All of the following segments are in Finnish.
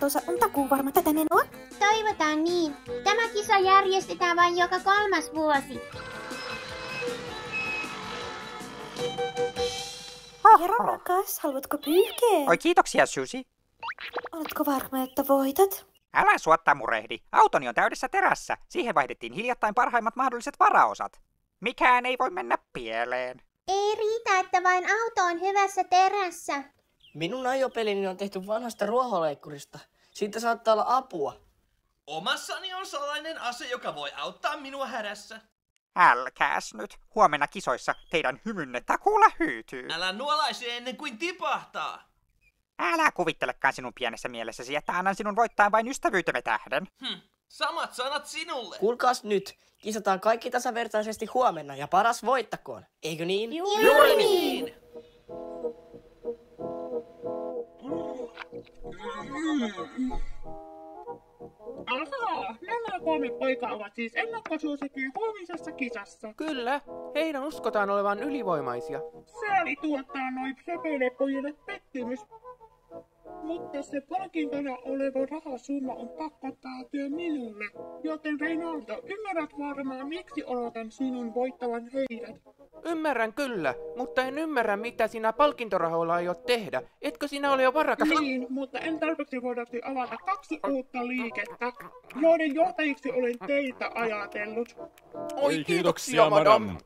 autonsa on takuuvarma tätä menoa? Toivotaan niin. Tämä kisa järjestetään vain joka 3. vuosi. Piero, rakas, haluatko pyyhkeä? Oi, kiitoksia, Susi. Oletko varma, että voitat? Älä suotta murehdi. Autoni on täydessä terässä. Siihen vaihdettiin hiljattain parhaimmat mahdolliset varaosat. Mikään ei voi mennä pieleen. Ei riitä, että vain auto on hyvässä terässä. Minun ajopelini on tehty vanhasta ruohonleikkurista. Siitä saattaa olla apua. Omassani on sellainen ase, joka voi auttaa minua hädässä. Älkääs nyt. Huomenna kisoissa teidän hymynne takuulla hyytyy. Älä nuolaise ennen kuin tipahtaa. Älä kuvittelekaan sinun pienessä mielessäsi, että annan sinun voittaa vain ystävyytemme tähden. Samat sanat sinulle. Kuulkaas nyt. Kisataan kaikki tasavertaisesti huomenna ja paras voittakoon. Eikö niin? Juuri niin. Ahaa, nämä 3 poikaa ovat siis ennakkosuosikkeja huomisessa kisassa. Kyllä, heidän uskotaan olevan ylivoimaisia. Sääli tuottaa noin söpeille pojille pettymys. Mutta se palkintona oleva rahasumma on pakko päätyä minulle. Joten Reinaldo, ymmärrät varmaan miksi odotan sinun voittavan heidät. Ymmärrän kyllä, mutta en ymmärrä mitä sinä palkintorahoilla aiot tehdä. Etkö sinä ole jo varakas? Niin, mutta en tarpeeksi voidaksi avata 2 uutta liikettä, joiden johtajiksi olen teitä ajatellut. Oi, kiitoksia, madam.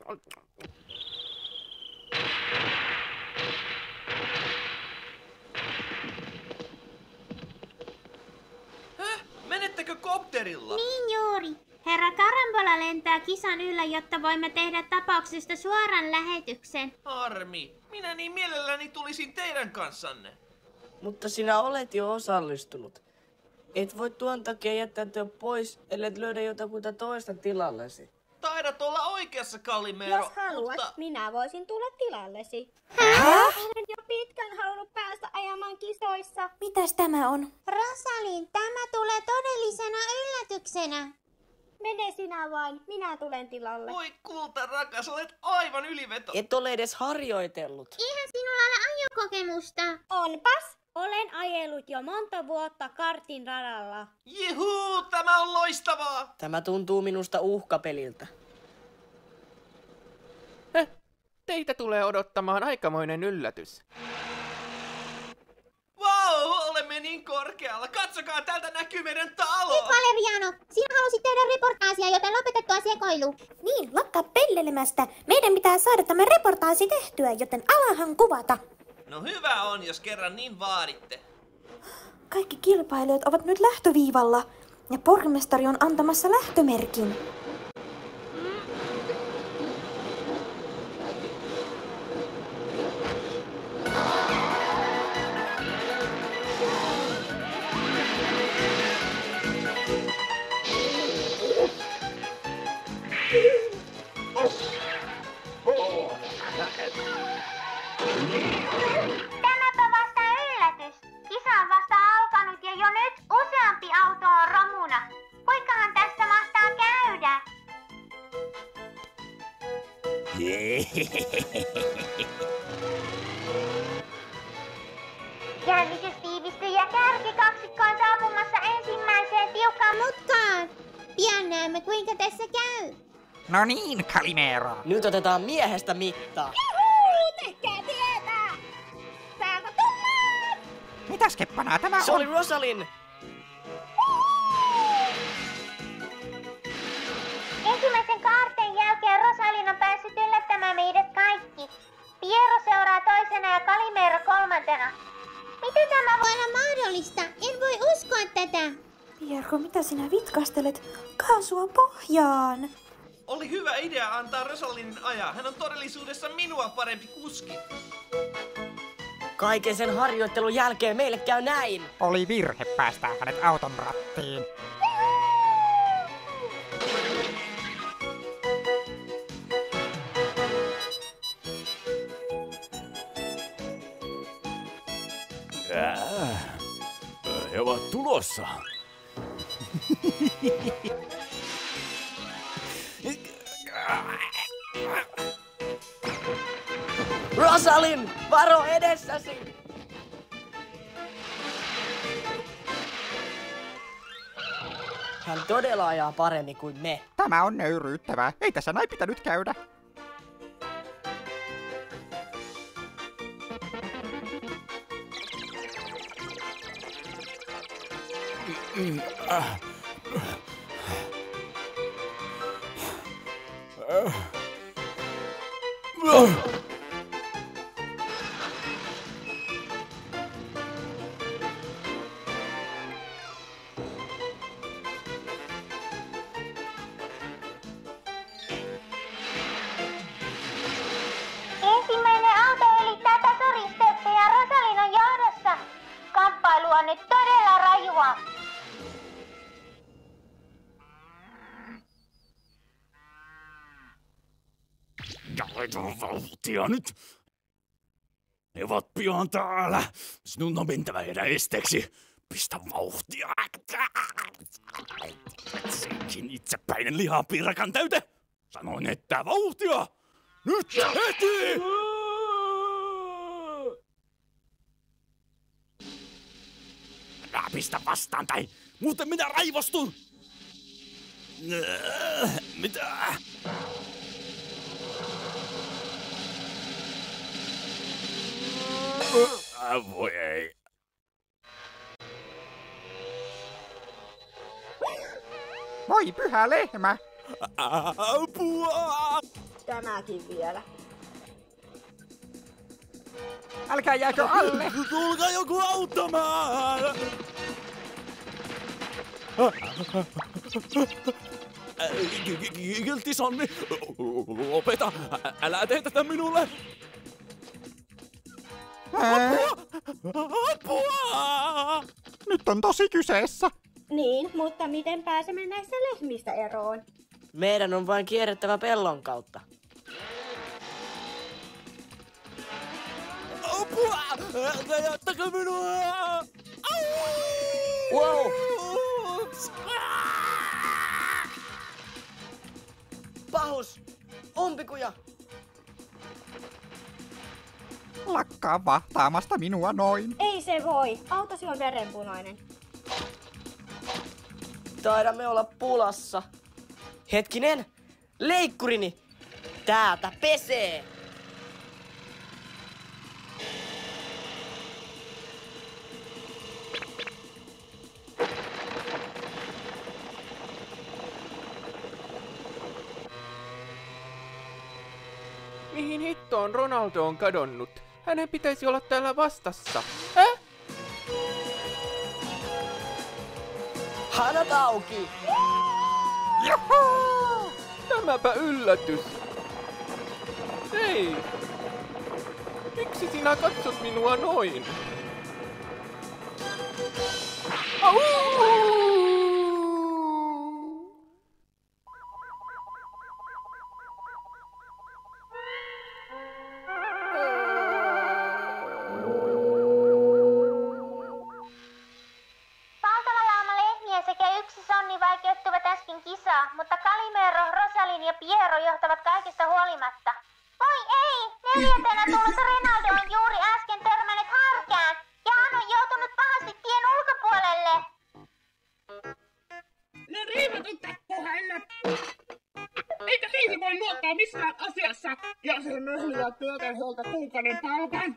Menettekö kopterilla? Niin juuri. Herra Karambola lentää kisan yllä, jotta voimme tehdä tapauksesta suoran lähetyksen. Harmi. Minä niin mielelläni tulisin teidän kanssanne. Mutta sinä olet jo osallistunut. Et voi tuon takia jättäytyä pois, ellet löydä jotakuta toista tilallesi. Taidat olla oikeassa, Kalimero. Jos haluat, mutta... minä voisin tulla tilallesi. Olen jo pitkän halunnut päästä ajamaan kisoissa. Mitäs tämä on? Rosalind, tämä tulee todellisena yllätyksenä. Mene sinä vain, minä tulen tilalle. Voi kulta rakas, olet aivan yliveto. Et ole edes harjoitellut. Eihän sinulla ole ajokokemusta. Onpas, olen ajellut jo monta vuotta kartin radalla. Juhuu, tämä on loistavaa. Tämä tuntuu minusta uhkapeliltä. Teitä tulee odottamaan aikamoinen yllätys. Wow, olemme niin korkealla. Katsokaa, täältä näkyy meidän talo. Nyt Valeriano, sinä halusit tehdä reportaasia, joten lopetettua sekoilu. Niin, lakkaa pellelemästä. Meidän pitää saada tämä reportaasi tehtyä, joten alahan kuvata. No hyvä on, jos kerran niin vaaditte. Kaikki kilpailijat ovat nyt lähtöviivalla ja pormestari on antamassa lähtömerkin. Tämäpä vasta yllätys. Kisa on vasta alkanut ja jo nyt useampi auto on romuna. Kuinkahan tässä mahtaa käydä? Jännitys tiivistyy ja kärkikaksikko on saapumassa ensimmäiseen tiukkaan mutkaan. Pian näemme kuinka tässä käy. No niin, Kalimero. Nyt otetaan miehestä mittaa. Juhuu, tehkää tietää! Täältä tullaan! Mitäs keppanaa tämä Se on? oli Rosalind! Ensimmäisen kaarteen jälkeen Rosalind on päässyt yllättämään meidät kaikki. Piero seuraa toisena ja Kalimero 3. Miten tämä voi olla mahdollista? En voi uskoa tätä. Piero, mitä sinä vitkastelet? Kaasua pohjaan. Oli hyvä idea antaa Rosalindin ajaa. Hän on todellisuudessa minua parempi kuski. Kaiken sen harjoittelun jälkeen meille käy näin. Oli virhe päästää hänet auton rattiin. He ovat tulossa. Rosalind, varo edessäsi! Hän todella ajaa paremmin kuin me. Tämä on nöyryyttävää. Ei tässä näin pitänyt käydä. Ensimmäinen auto ylittää tasoristeyksen ja Rosalind on johdossa. Kamppailu on nyt todella rajua. Jaetaan vauhtia nyt. Ne ovat pian täällä. Sinun on mentävä heidän esteeksi. Pistä vauhtia. Senkin itsepäinen lihapiirakan täyte. Sanoin, että vauhtia. Nyt heti! Älä pistä vastaan tai muuten minä raivostun. Mitä? Voi ei. Voi pyhä lehmä. Apua! Tämäkin vielä. Älkää jääkö alle. Tulkaa joku auttamaan! Kiltisonni, lopeta! Älä tee tätä minulle! Apua! Nyt on tosi kyseessä. Niin, mutta miten pääsemme näistä lehmistä eroon? Meidän on vain kierrettävä pellon kautta. Apua! Älkää jättäkö minua! Wow! Pahus! Umpikuja! Lakkaa vahtaamasta minua noin. Ei se voi. Autosi on verenpunainen. Taidamme olla pulassa. Hetkinen! Leikkurini! Täältä pesee! Mihin hittoon Ronaldo on kadonnut? Hänen pitäisi olla täällä vastassa. Hanat auki! Juhu! Tämäpä yllätys. Hei! Miksi sinä katsot minua noin? Au! Valtava lauma lehmiä sekä yksi sonni vaikeuttivat äsken kisaa, mutta Calimero, Rosalind ja Piero johtavat kaikesta huolimatta. Voi ei! Neljäntenä tullut Ronaldo on juuri äsken törmännyt härkään ja hän on joutunut pahasti tien ulkopuolelle. Ne riivatut takkuhännät! Eikä siihen voi luottaa missään asiassa, ja se möhliä työterholta kuukauden palkan.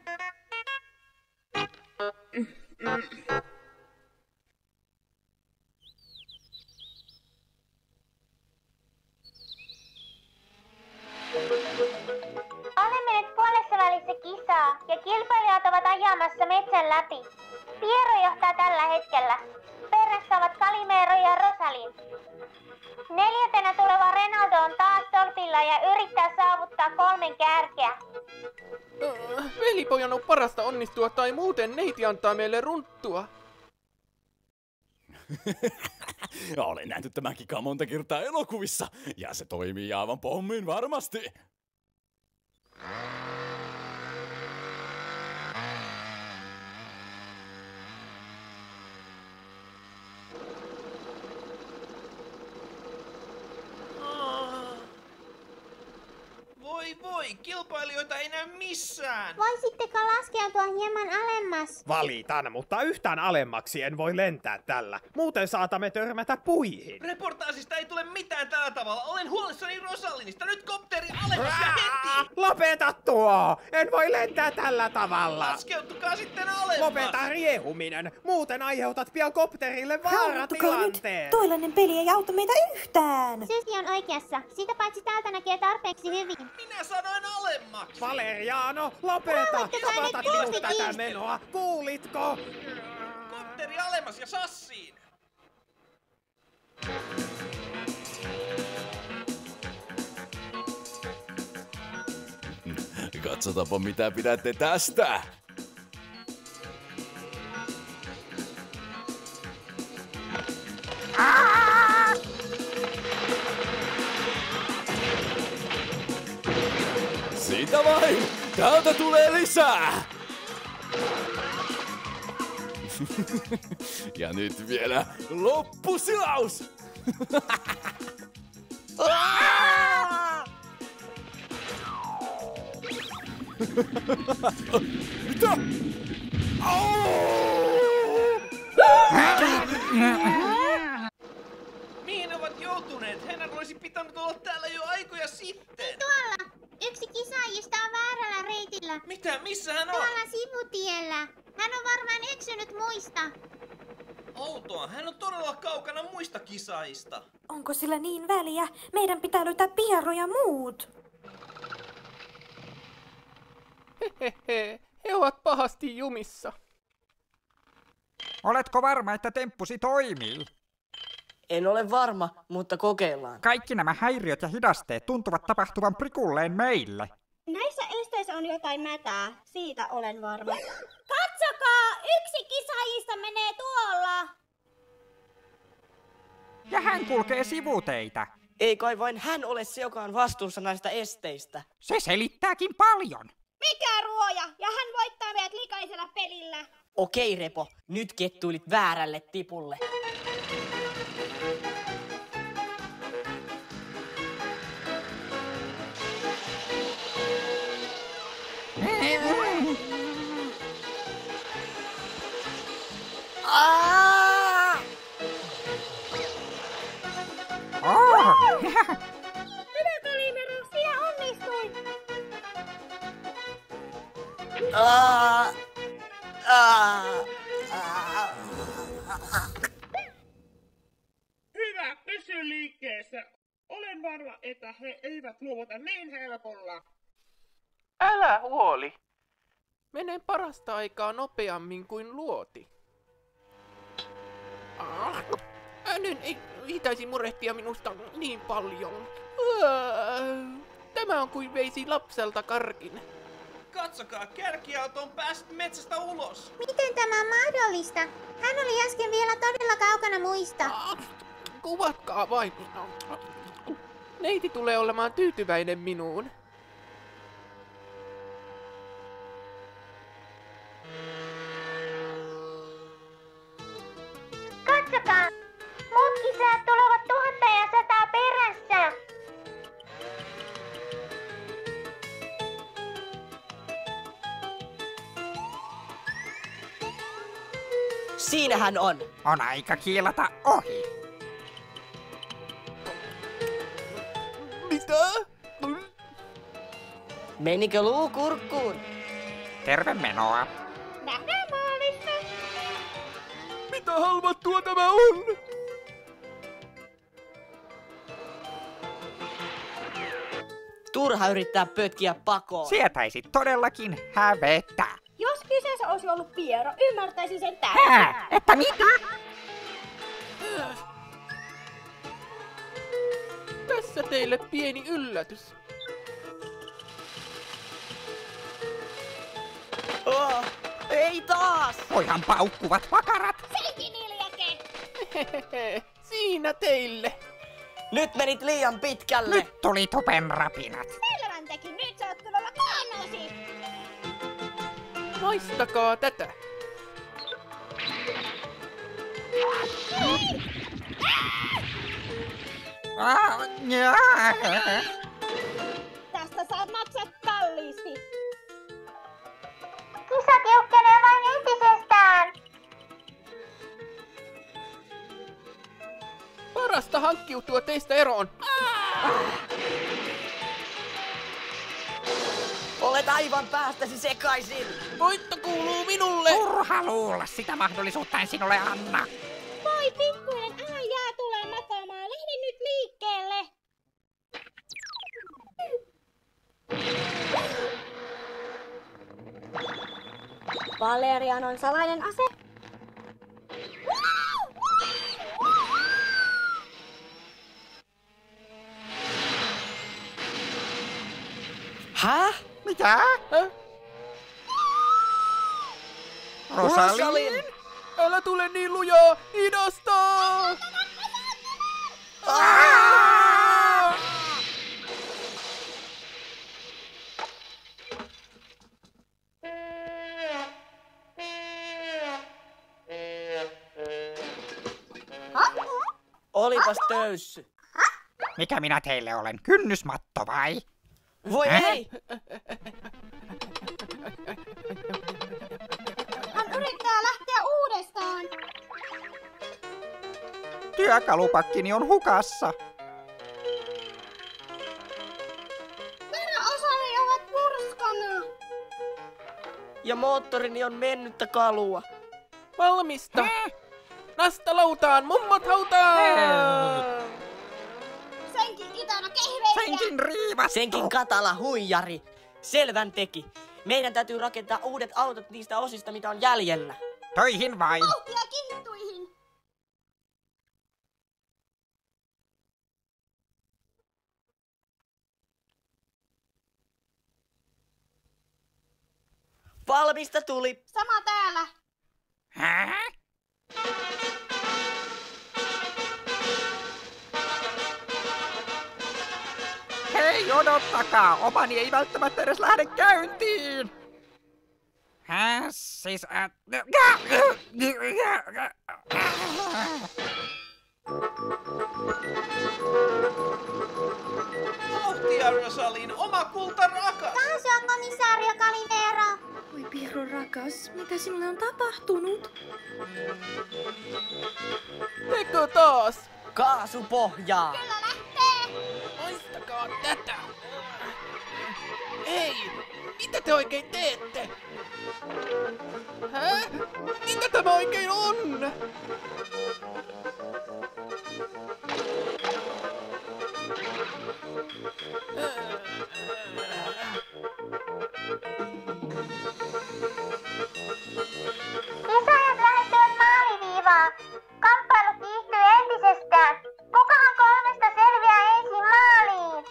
Olemme nyt puolessa välissä kisaa ja kilpailijat ovat ajamassa metsän läpi. Piero johtaa tällä hetkellä. Perässä ovat Calimero ja Rosalind. Neljäntenä tuleva Ronaldo on taas tolpilla ja yrittää saavuttaa 3 kärkeä. Velipojan on parasta onnistua tai muuten neiti antaa meille runttua. Olen nähnyt tämän kikaa monta kertaa elokuvissa, ja se toimii aivan pommin varmasti. Voi voi, kilpailijoita ei näy missään. Voisitteko laskeutua hieman alemmas? Valitan, mutta yhtään alemmaksi en voi lentää tällä. Muuten saatamme törmätä puihin. Reportaasista ei tule mitään tällä tavalla. Olen huolissani Rosalinista. Nyt kopteri alemmas ja heti! Lopeta tuo! En voi lentää tällä tavalla. Laskeutukaa sitten alemmas. Lopeta riehuminen. Muuten aiheutat pian kopterille Rauhoittukaa nyt! vaaratilanteen. Toilainen peli ei auta meitä yhtään! Susi on oikeassa. Sitä paitsi täältä näkee tarpeeksi hyvin. Minä sanoin alemmaksi. Valeriano, lopeta! Rauhoittukaa nyt Saatat minut kuusi tätä kiiski. menoa. Kuulitko? Kopteri alemmas ja sassiin. Katsotaanpa mitä pidätte tästä. Siitä vain! Täältä tulee lisää! Ja nyt vielä loppusilaus! Mitä? Mihin ovat joutuneet? Heidän olisi pitänyt olla täällä jo aikoja sitten. Tuolla! Yksi kisaajista on väärällä reitillä. Mitä? Missä hän on? Tuolla sivutiellä. Hän on varmaan eksynyt muista. Outoa, hän on todella kaukana muista kisaajista. Onko sillä niin väliä? Meidän pitää löytää Piero ja muut. Hehehe, he ovat pahasti jumissa. Oletko varma, että temppusi toimii? En ole varma, mutta kokeillaan. Kaikki nämä häiriöt ja hidasteet tuntuvat tapahtuvan prikulleen meille. Näissä esteissä on jotain mätää, siitä olen varma. Katsokaa! Yksi kisaajista menee tuolla! Ja hän kulkee sivuteitä. Ei kai vain hän ole se, joka on vastuussa näistä esteistä. Se selittääkin paljon. Mikä ruoja? Ja hän voittaa meidät likaisella pelillä. Okei, Repo, nyt kettuilit väärälle tipulle. Hyvä Kalimero, sinä onnistuit! Hyvä, pysy liikkeessä. Olen varma, että he eivät luovuta niin helpolla. Älä huoli. Menen parasta aikaa nopeammin kuin luoti. Hänen ei pitäisi murehtia minusta niin paljon. Tämä on kuin veisi lapselta karkin. Katsokaa, kärkiauto on päässyt metsästä ulos. Miten tämä on mahdollista? Hän oli äsken vielä todella kaukana muista. Kuvatkaa vain. Neiti tulee olemaan tyytyväinen minuun. Katsokaa! Muut kisaajat tulevat 1100 perässä. Siinä hän on. On aika kiilata ohi. Mitä? Menikö luu kurkkuun? Terve menoa. Nähdään maalissa! Mitä halvattua tämä on? Turha yrittää pötkiä pakoon. Sietäisit todellakin hävetä. Jos kyseessä olisi ollut Piero, ymmärtäisin sen täysin. Että mitä? Tässä teille pieni yllätys. Ei taas! Voihan paukkuvat pakarat. Senkin iljake! Hehehe, siinä teille. Nyt menit liian pitkälle. Nyt tuli tupen rapinat. Selvän teki, nyt sä oot kyllä kaanosi! Maistakaa tätä. Tästä Tästä saat maksaa kalliisti. Kisa tiukkenee vain entisestään. Parasta hankkiutua teistä eroon. Olet aivan päästäsi sekaisin. Voitto kuuluu minulle. Turha luulla, sitä mahdollisuutta en sinulle anna. Voi pikkuinen, älä jää tule makaamaan. Lähde nyt liikkeelle. Valerian on salainen ase. Häh? Mitä? Rosalind? Älä tule niin lujaa! Hidasta! Olipas töyssy. Mikä minä teille olen? Kynnysmatto vai? Voi ei! Hän yrittää lähteä uudestaan. Työkalupakkini on hukassa. Peräosani ovat murskana. Ja moottorini on mennyttä kalua. Valmista! Nasta lautaan, mummot hautaan! Senkin kitara kehveisiä. Senkin riivattu. Senkin katala huijari. Selvän teki. Meidän täytyy rakentaa uudet autot niistä osista, mitä on jäljellä. Töihin vain. Vauhtia kinttuihin. Valmista tuli. Sama täällä. Hää? Hei, odottakaa! Omani ei välttämättä edes lähde käyntiin! Siis... Vauhtia, Rosalind, oma kulta rakas! Taas on komissaario Calimero. Oi Piero rakas, mitä sinulle on tapahtunut? Teko taas? Kaasupohjaa. Kyllä lähtee. Muistakaa tätä! Ei! Mitä te oikein teette? Hä? Mitä tämä oikein on? Kisajat lähettivät maaliviivaa. Kamppailu kiihtyy entisestään. Kukahan kolmesta selviää ensin maaliin?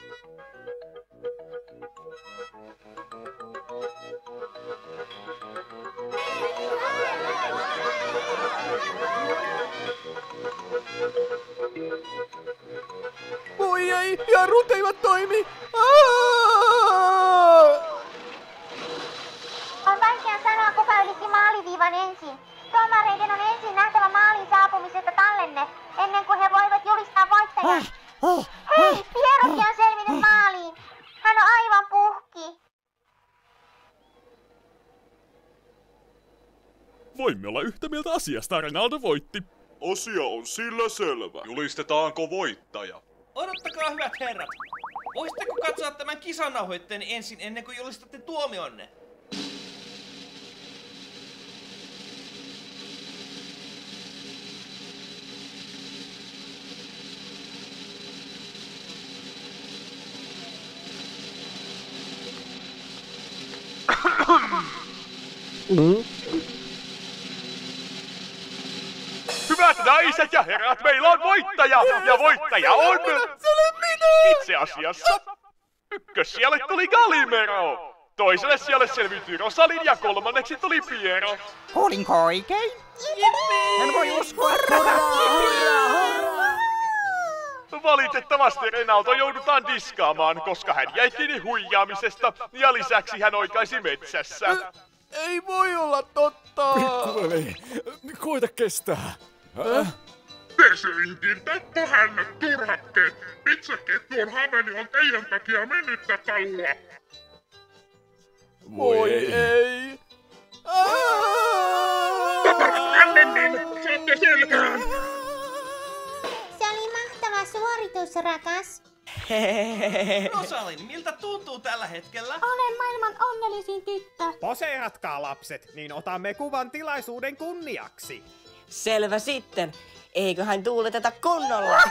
Voi ei! Jarrut eivät toimi! On vaikea sanoa, kuka ylitti maaliviivan ensin. Tuomareiden on ensin nähtävä maalin saapumisesta tallenne, ennen kuin he voivat julistaa voittajan. Hei, Pierokin on selvinnyt maaliin. Hän on aivan puhki. Voimme olla yhtä mieltä asiasta, Rinaldo voitti. Asia on sillä selvä. Julistetaanko voittaja? Odottakaa, hyvät herrat. Voisitteko katsoa tämän kisanauhoitteen ensin ennen kuin julistatte tuomionne? Hyvät naiset ja herrat, meillä on voittaja! Ja voittaja on... Se olen minä! Itse asiassa... Ykkössijalle tuli Calimero! Toiselle sijalle selviytyi Rosalind ja kolmanneksi tuli Piero. Kuulinko oikein? En voi uskoa Valitettavasti Rinaldo joudutaan diskaamaan, koska hän jäi kiinni huijaamisesta ja lisäksi hän oikaisi metsässä. Ei voi olla totta! Pikkuveli, koita kestää. Te senkin tappohännät turhakkeet. itsekin, tuon hameni on teidän takia mennyttä kalua. Voi ei. Niin, saatte selkään. Se oli mahtava suoritus, rakas. Rosalind, miltä tuntuu tällä hetkellä? Olen maailman onnellisin tyttö. Poseeratkaa lapset, niin otamme kuvan tilaisuuden kunniaksi. Selvä sitten. Eiköhän tuuleteta kunnolla.